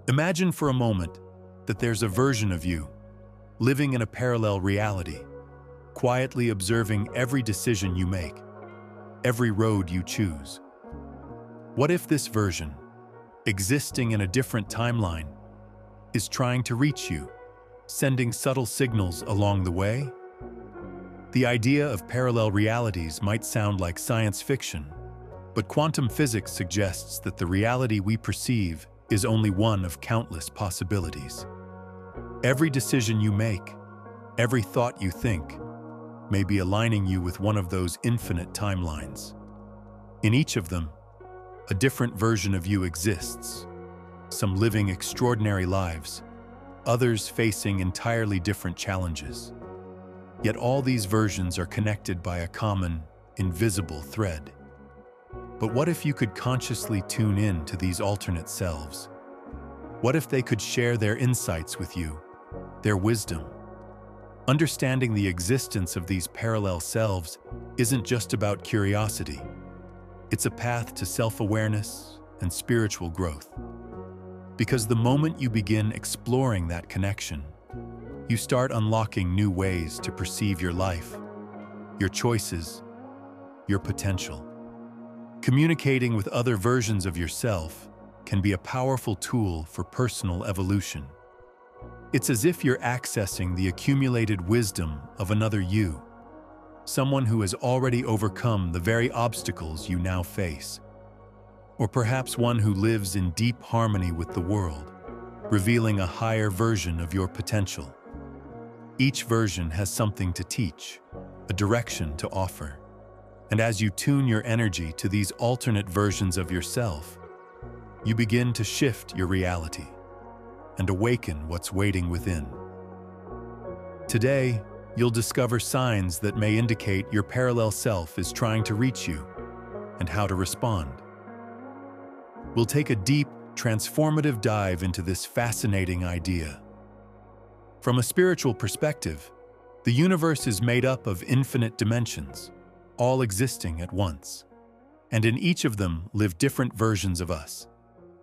Imagine for a moment that there's a version of you living in a parallel reality, quietly observing every decision you make, every road you choose. What if this version, existing in a different timeline, is trying to reach you, sending subtle signals along the way? The idea of parallel realities might sound like science fiction, but quantum physics suggests that the reality we perceive is only one of countless possibilities. Every decision you make, every thought you think, may be aligning you with one of those infinite timelines. In each of them, a different version of you exists, some living extraordinary lives, others facing entirely different challenges. Yet all these versions are connected by a common, invisible thread. But what if you could consciously tune in to these alternate selves? What if they could share their insights with you, their wisdom? Understanding the existence of these parallel selves isn't just about curiosity. It's a path to self-awareness and spiritual growth. Because the moment you begin exploring that connection, you start unlocking new ways to perceive your life, your choices, your potential. Communicating with other versions of yourself can be a powerful tool for personal evolution. It's as if you're accessing the accumulated wisdom of another you, someone who has already overcome the very obstacles you now face. Or perhaps one who lives in deep harmony with the world, revealing a higher version of your potential. Each version has something to teach, a direction to offer. And as you tune your energy to these alternate versions of yourself, you begin to shift your reality and awaken what's waiting within. Today, you'll discover signs that may indicate your parallel self is trying to reach you and how to respond. We'll take a deep, transformative dive into this fascinating idea. From a spiritual perspective, the universe is made up of infinite dimensions, all existing at once. And in each of them live different versions of us,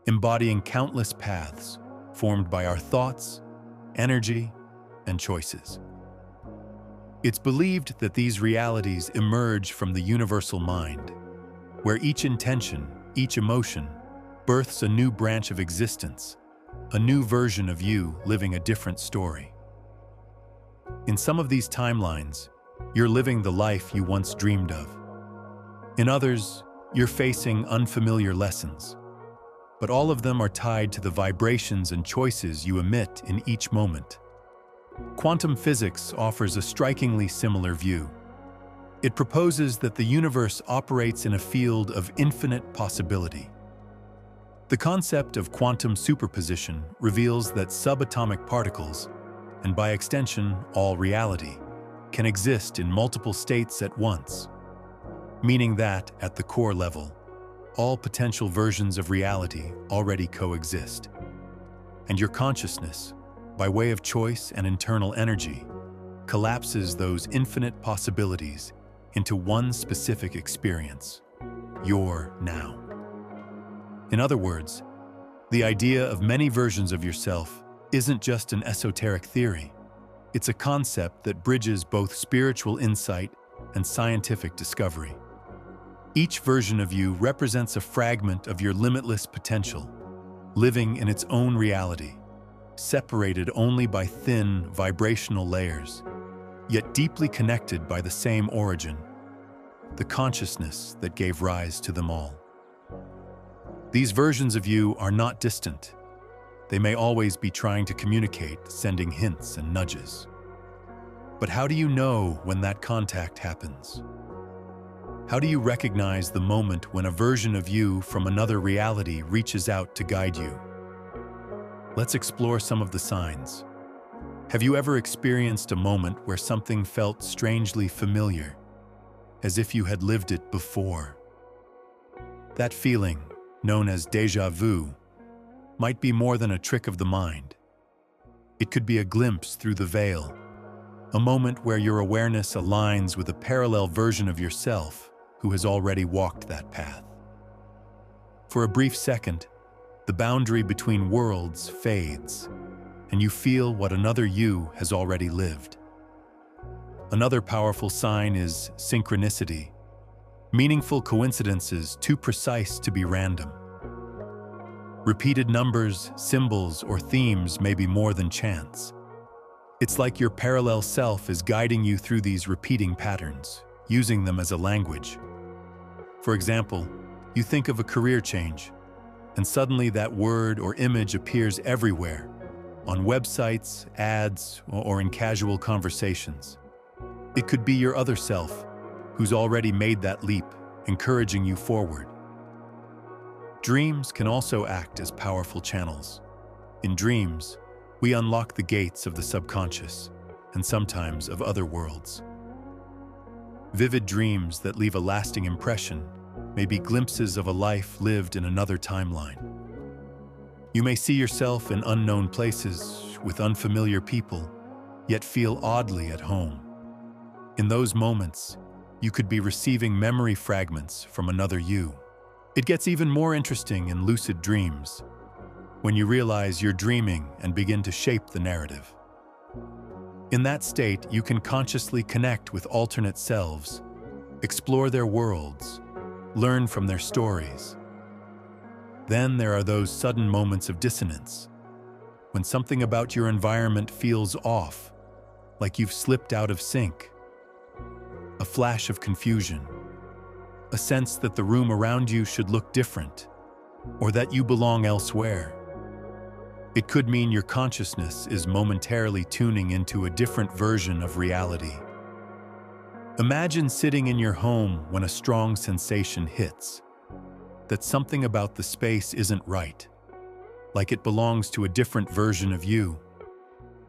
embodying countless paths formed by our thoughts, energy, and choices. It's believed that these realities emerge from the universal mind, where each intention, each emotion, births a new branch of existence, a new version of you living a different story. In some of these timelines, you're living the life you once dreamed of. In others, you're facing unfamiliar lessons. But all of them are tied to the vibrations and choices you emit in each moment. Quantum physics offers a strikingly similar view. It proposes that the universe operates in a field of infinite possibility. The concept of quantum superposition reveals that subatomic particles, and by extension all reality, can exist in multiple states at once, meaning that, at the core level, all potential versions of reality already coexist. And your consciousness, by way of choice and internal energy, collapses those infinite possibilities into one specific experience, your now. In other words, the idea of many versions of yourself isn't just an esoteric theory. It's a concept that bridges both spiritual insight and scientific discovery. Each version of you represents a fragment of your limitless potential, living in its own reality, separated only by thin vibrational layers, yet deeply connected by the same origin, the consciousness that gave rise to them all. These versions of you are not distant. They may always be trying to communicate, sending hints and nudges. But how do you know when that contact happens? How do you recognize the moment when a version of you from another reality reaches out to guide you? Let's explore some of the signs. Have you ever experienced a moment where something felt strangely familiar, as if you had lived it before? That feeling, known as déjà vu, might be more than a trick of the mind. It could be a glimpse through the veil, a moment where your awareness aligns with a parallel version of yourself who has already walked that path. For a brief second, the boundary between worlds fades, and you feel what another you has already lived. Another powerful sign is synchronicity, meaningful coincidences too precise to be random. Repeated numbers, symbols, or themes may be more than chance. It's like your parallel self is guiding you through these repeating patterns, using them as a language. For example, you think of a career change, and suddenly that word or image appears everywhere, on websites, ads, or in casual conversations. It could be your other self, who's already made that leap, encouraging you forward. Dreams can also act as powerful channels. In dreams, we unlock the gates of the subconscious, and sometimes of other worlds. Vivid dreams that leave a lasting impression may be glimpses of a life lived in another timeline. You may see yourself in unknown places with unfamiliar people, yet feel oddly at home. In those moments, you could be receiving memory fragments from another you. It gets even more interesting in lucid dreams, when you realize you're dreaming and begin to shape the narrative. In that state, you can consciously connect with alternate selves, explore their worlds, learn from their stories. Then there are those sudden moments of dissonance, when something about your environment feels off, like you've slipped out of sync. A flash of confusion, a sense that the room around you should look different, or that you belong elsewhere. It could mean your consciousness is momentarily tuning into a different version of reality. Imagine sitting in your home when a strong sensation hits, that something about the space isn't right, like it belongs to a different version of you.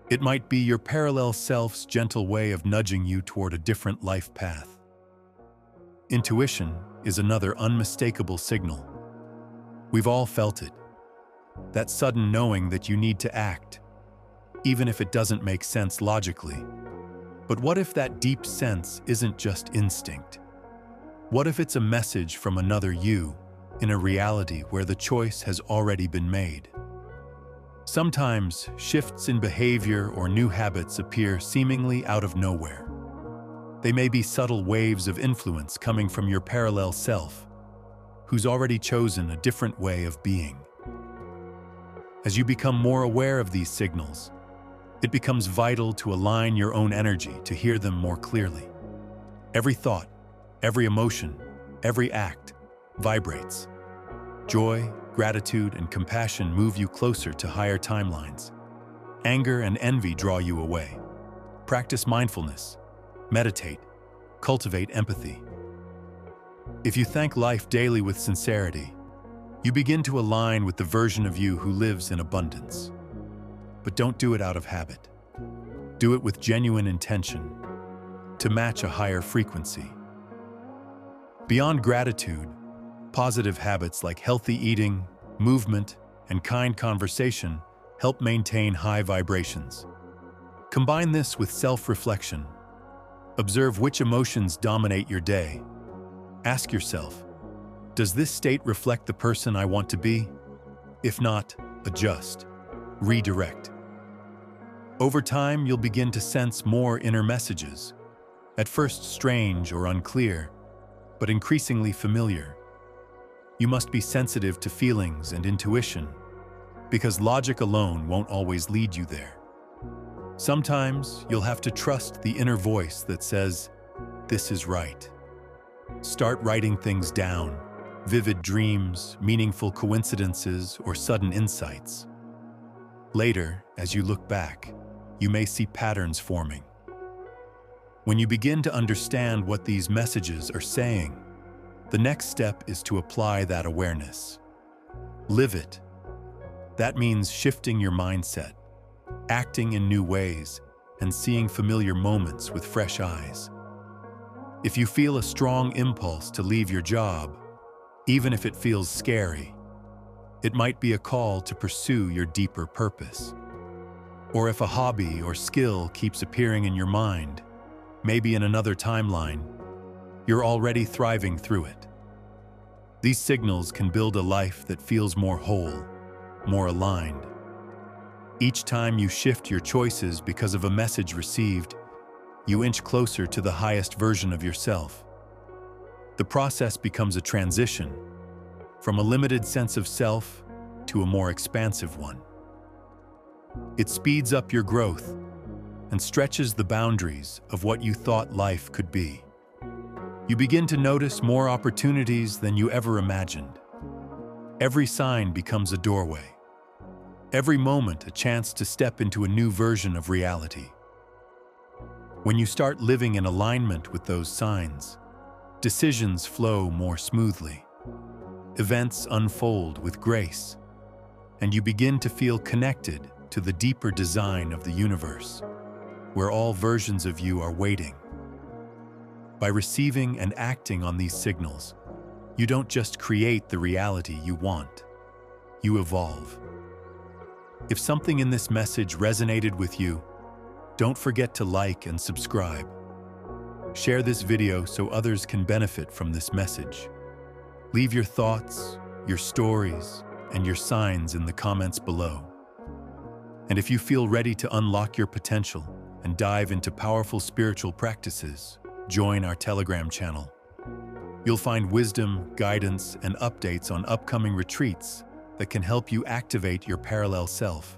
It might be your parallel self's gentle way of nudging you toward a different life path. Intuition is another unmistakable signal. We've all felt it, that sudden knowing that you need to act, even if it doesn't make sense logically. But what if that deep sense isn't just instinct? What if it's a message from another you, in a reality where the choice has already been made? Sometimes, shifts in behavior or new habits appear seemingly out of nowhere. They may be subtle waves of influence coming from your parallel self, who's already chosen a different way of being. As you become more aware of these signals, it becomes vital to align your own energy to hear them more clearly. Every thought, every emotion, every act vibrates. Joy, gratitude, and compassion move you closer to higher timelines. Anger and envy draw you away. Practice mindfulness, meditate, cultivate empathy. If you thank life daily with sincerity, you begin to align with the version of you who lives in abundance. But don't do it out of habit. Do it with genuine intention, to match a higher frequency. Beyond gratitude, positive habits like healthy eating, movement, and kind conversation help maintain high vibrations. Combine this with self-reflection. Observe which emotions dominate your day. Ask yourself, does this state reflect the person I want to be? If not, adjust, redirect. Over time, you'll begin to sense more inner messages, at first strange or unclear, but increasingly familiar. You must be sensitive to feelings and intuition, because logic alone won't always lead you there. Sometimes you'll have to trust the inner voice that says, "This is right." Start writing things down, vivid dreams, meaningful coincidences, or sudden insights. Later, as you look back, you may see patterns forming. When you begin to understand what these messages are saying, the next step is to apply that awareness. Live it. That means shifting your mindset, acting in new ways, and seeing familiar moments with fresh eyes. If you feel a strong impulse to leave your job, even if it feels scary, it might be a call to pursue your deeper purpose. Or if a hobby or skill keeps appearing in your mind, maybe in another timeline, you're already thriving through it. These signals can build a life that feels more whole, more aligned. Each time you shift your choices because of a message received, you inch closer to the highest version of yourself. The process becomes a transition from a limited sense of self to a more expansive one. It speeds up your growth and stretches the boundaries of what you thought life could be. You begin to notice more opportunities than you ever imagined. Every sign becomes a doorway. Every moment a chance to step into a new version of reality. When you start living in alignment with those signs, decisions flow more smoothly. Events unfold with grace, and you begin to feel connected to the deeper design of the universe, where all versions of you are waiting. By receiving and acting on these signals, you don't just create the reality you want, you evolve. If something in this message resonated with you, don't forget to like and subscribe. Share this video so others can benefit from this message. Leave your thoughts, your stories, and your signs in the comments below. And if you feel ready to unlock your potential and dive into powerful spiritual practices, join our Telegram channel. You'll find wisdom, guidance, and updates on upcoming retreats that can help you activate your parallel self.